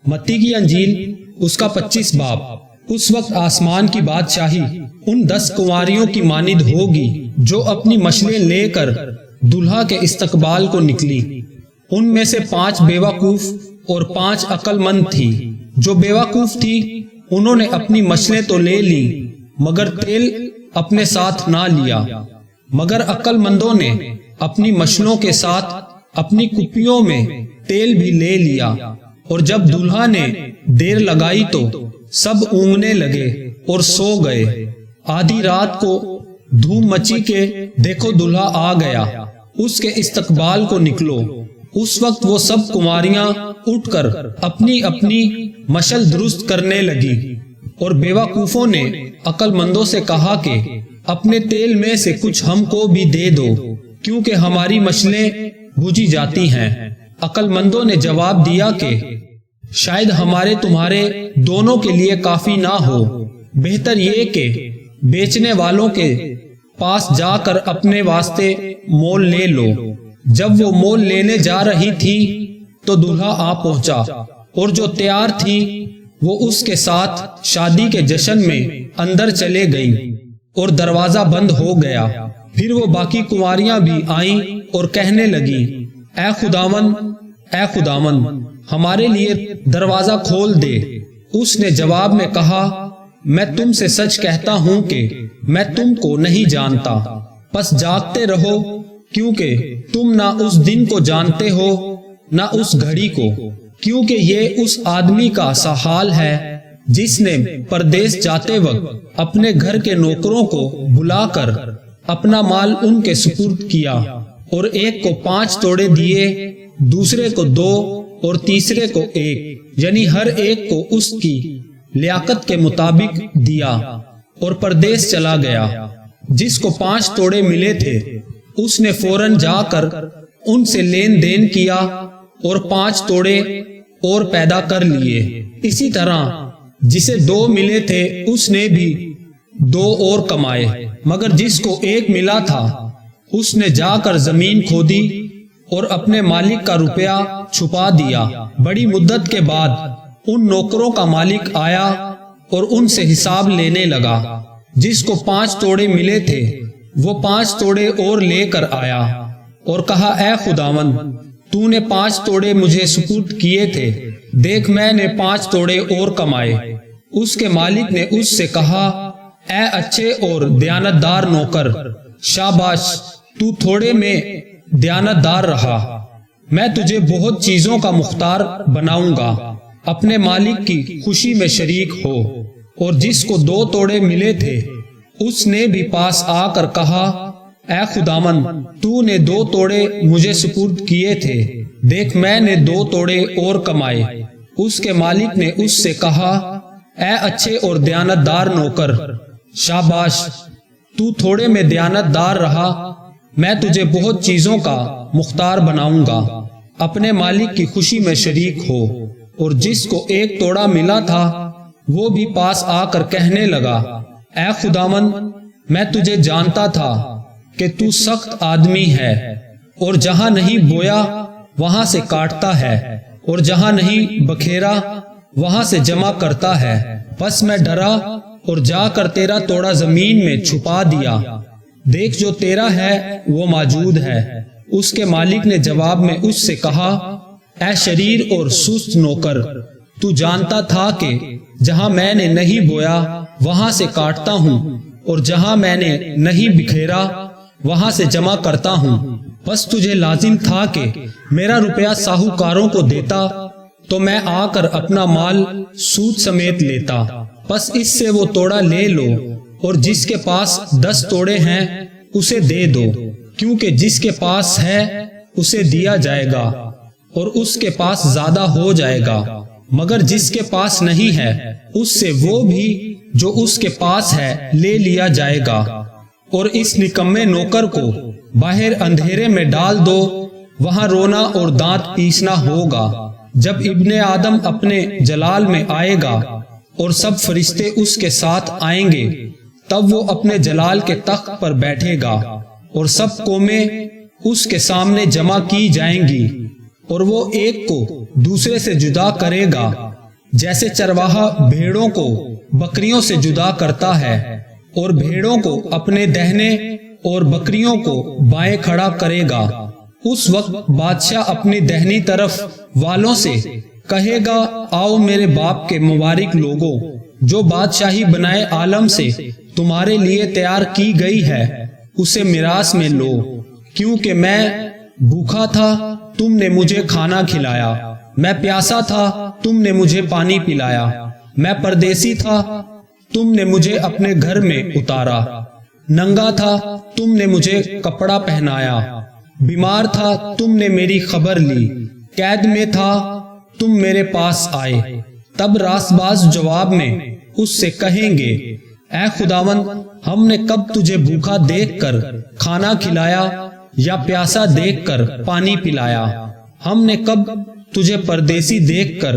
متی کی انجیل اس کا 25 باب۔ اس وقت آسمان کی بادشاہی ان 10 کنواریوں کی مانند ہوگی جو اپنی مشلیں لے کر دلہا کے استقبال کو نکلی۔ ان میں سے 5 بیوقوف اور 5 عقل مند تھی۔ جو بیوقوف تھی انہوں نے اپنی مشلیں تو لے لی مگر تیل اپنے ساتھ نہ لیا، مگر عقل مندوں نے اپنی مشلوں کے ساتھ اپنی کپیوں میں تیل بھی لے لیا۔ اور جب دلہا نے دیر لگائی تو سب اونگنے لگے اور سو گئے۔ آدھی رات کو دھوم مچی کہ دیکھو دلہا آ گیا، اس کے استقبال کو نکلو۔ اس وقت وہ سب کنواریاں اٹھ کر اپنی اپنی مشل درست کرنے لگی، اور بیوقوفوں نے عقل مندوں سے کہا کہ اپنے تیل میں سے کچھ ہم کو بھی دے دو، کیونکہ ہماری مشلیں بجھی جاتی ہیں۔ عقل مندوں نے جواب دیا کہ شاید ہمارے تمہارے دونوں کے لیے کافی نہ ہو، بہتر یہ کہ بیچنے والوں کے پاس جا کر اپنے واسطے مول لے لو۔ جب وہ مول لینے جا رہی تھی تو دلہا آ پہنچا، اور جو تیار تھی وہ اس کے ساتھ شادی کے جشن میں اندر چلے گئی، اور دروازہ بند ہو گیا۔ پھر وہ باقی کنواریاں بھی آئیں اور کہنے لگی، اے خداوند، اے خداوند، ہمارے لیے دروازہ کھول دے۔ اس نے جواب میں کہا، میں تم سے سچ کہتا ہوں کہ میں تم کو نہیں جانتا۔ پس جاگتے رہو، کیونکہ تم نہ اس دن کو جانتے ہو نہ اس گھڑی کو، کیونکہ یہ اس آدمی کا سا حال ہے جس نے پردیس جاتے وقت اپنے گھر کے نوکروں کو بلا کر اپنا مال ان کے سپرد کیا، اور ایک کو 5 توڑے دیے، دوسرے کو 2 اور تیسرے کو 1، یعنی ہر ایک کو اس کی لیاقت کے مطابق دیا، اور پردیس چلا گیا۔ جس کو 5 توڑے ملے تھے اس نے فوراً جا کر ان سے لین دین کیا اور 5 توڑے اور پیدا کر لیے۔ اسی طرح جسے 2 ملے تھے اس نے بھی 2 اور کمائے، مگر جس کو 1 ملا تھا اس نے جا کر زمین کھودی اور اپنے مالک کا روپیہ چھپا دیا۔ بڑی مدت کے بعد ان نوکروں کا مالک آیا اور ان سے حساب لینے لگا۔ جس کو 5 توڑے ملے تھے وہ 5 توڑے اور لے کر آیا اور کہا، اے خداوند، تو نے 5 توڑے مجھے سپرد کیے تھے، دیکھ میں نے 5 توڑے اور کمائے۔ اس کے مالک نے اس سے کہا، اے اچھے اور دیانتدار نوکر، شاباش، تو تھوڑے میں دیانتدار رہا، میں تجھے بہت چیزوں کا مختار بناؤں گا، اپنے مالک کی خوشی میں شریک ہو۔ اور جس کو 2 توڑے ملے تھے اس نے بھی پاس آ کر کہا، اے خداوند، تو نے 2 توڑے مجھے سپرد کیے تھے، دیکھ میں نے 2 توڑے اور کمائے۔ اس کے مالک نے اس سے کہا، اے اچھے اور دیانتدار نوکر، شاباش، تو تھوڑے میں دیانتدار رہا، میں تجھے بہت چیزوں کا مختار بناؤں گا، اپنے مالک کی خوشی میں شریک ہو۔ اور جس کو 1 توڑا ملا تھا وہ بھی پاس آ کر کہنے لگا، اے خداوند، میں تجھے جانتا تھا کہ تو سخت آدمی ہے، اور جہاں نہیں بویا وہاں سے کاٹتا ہے، اور جہاں نہیں بکھیرا وہاں سے جمع کرتا ہے۔ بس میں ڈرا اور جا کر تیرا توڑا زمین میں چھپا دیا، دیکھ جو تیرا ہے وہ موجود ہے۔ اس کے مالک نے جواب میں اس سے کہا، اے شریر اور سست نوکر، تو جانتا تھا کہ جہاں میں نے نہیں بویا وہاں سے کاٹتا ہوں، اور جہاں میں نے نہیں بکھیرا وہاں سے جمع کرتا ہوں۔ بس تجھے لازم تھا کہ میرا روپیہ ساہوکاروں کو دیتا تو میں آ کر اپنا مال سود سمیت لیتا۔ بس اس سے وہ توڑا لے لو، اور جس کے پاس 10 توڑے ہیں اسے دے دو، کیونکہ جس کے پاس ہے اسے دیا جائے گا اور اس کے پاس زیادہ ہو جائے گا، مگر جس کے پاس نہیں ہے اس سے وہ بھی جو اس کے پاس ہے لے لیا جائے گا۔ اور اس نکمے نوکر کو باہر اندھیرے میں ڈال دو، وہاں رونا اور دانت پیسنا ہوگا، جب ابن آدم اپنے جلال میں آئے گا اور سب فرشتے اس کے ساتھ آئیں گے، تب وہ اپنے جلال کے تخت پر بیٹھے گا، اور سب قومیں اس کے سامنے جمع کی جائیں گی، اور وہ ایک کو دوسرے سے جدا کرے گا جیسے چرواہا بھیڑوں کو بکریوں سے جدا کرتا ہے اور بھیڑوں کو اپنے دہنے اور بکریوں کو بائیں کھڑا کرے گا، اس وقت بادشاہ اپنی دہنی طرف والوں سے کہے گا، آؤ میرے باپ کے مبارک لوگوں، جو بادشاہی بنائے عالم سے تمہارے لیے تیار کی گئی ہے اسے میراث میں لو، کیونکہ میں بھوکا تھا تم نے مجھے کھانا کھلایا، میں پیاسا تھا تم نے مجھے پانی پلایا، میں پردیسی تھا تم نے مجھے اپنے گھر میں اتارا، ننگا تھا تم نے مجھے کپڑا پہنایا، بیمار تھا تم نے میری خبر لی، قید میں تھا تم میرے پاس آئے۔ تب راست باز جواب میں اس سے کہیں گے، اے خداوند، ہم نے کب تجھے بھوکا دیکھ کر کھانا کھلایا یا پیاسا دیکھ کر پانی پلایا؟ ہم نے کب تجھے پردیسی دیکھ کر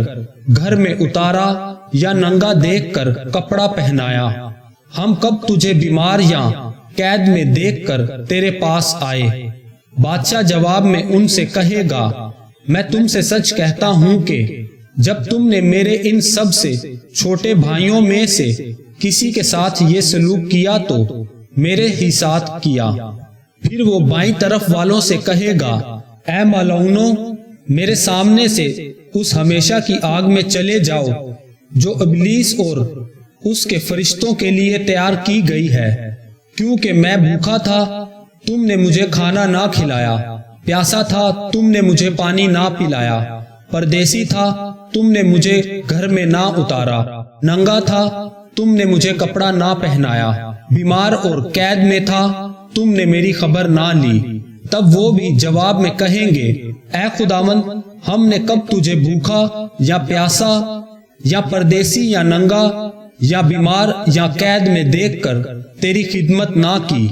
گھر میں اتارا یا ننگا دیکھ کر کپڑا پہنایا؟ ہم کب تجھے بیمار یا قید میں دیکھ کر تیرے پاس آئے؟ بادشاہ جواب میں ان سے کہے گا، میں تم سے سچ کہتا ہوں کہ جب تم نے میرے ان سب سے چھوٹے بھائیوں میں سے کسی کے ساتھ یہ سلوک کیا تو میرے ہی ساتھ کیا۔ پھر وہ بائیں طرف والوں سے کہے گا، اے ملعونوں، میرے سامنے سے اس ہمیشہ کی آگ میں چلے جاؤ جو ابلیس اور اس کے فرشتوں کے لیے تیار کی گئی ہے، کیونکہ میں بھوکا تھا تم نے مجھے کھانا نہ کھلایا، پیاسا تھا تم نے مجھے پانی نہ پلایا، پردیسی تھا تم نے مجھے گھر میں نہ اتارا، ننگا تھا تم نے مجھے کپڑا نہ پہنایا، بیمار اور قید میں تھا تم نے میری خبر نہ لی۔ تب وہ بھی جواب میں کہیں گے، اے خداوند، ہم نے کب تجھے بھوکا یا پیاسا یا پردیسی یا ننگا یا بیمار یا قید میں دیکھ کر تیری خدمت نہ کی؟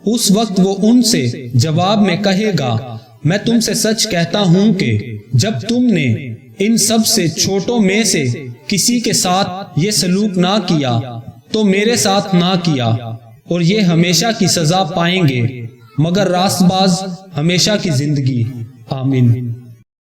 اس وقت وہ ان سے جواب میں کہے گا، میں تم سے سچ کہتا ہوں کہ جب تم نے ان سب سے چھوٹوں میں سے کسی کے ساتھ یہ سلوک نہ کیا تو میرے ساتھ نہ کیا، اور یہ ہمیشہ کی سزا پائیں گے، مگر راست باز ہمیشہ کی زندگی۔ آمین۔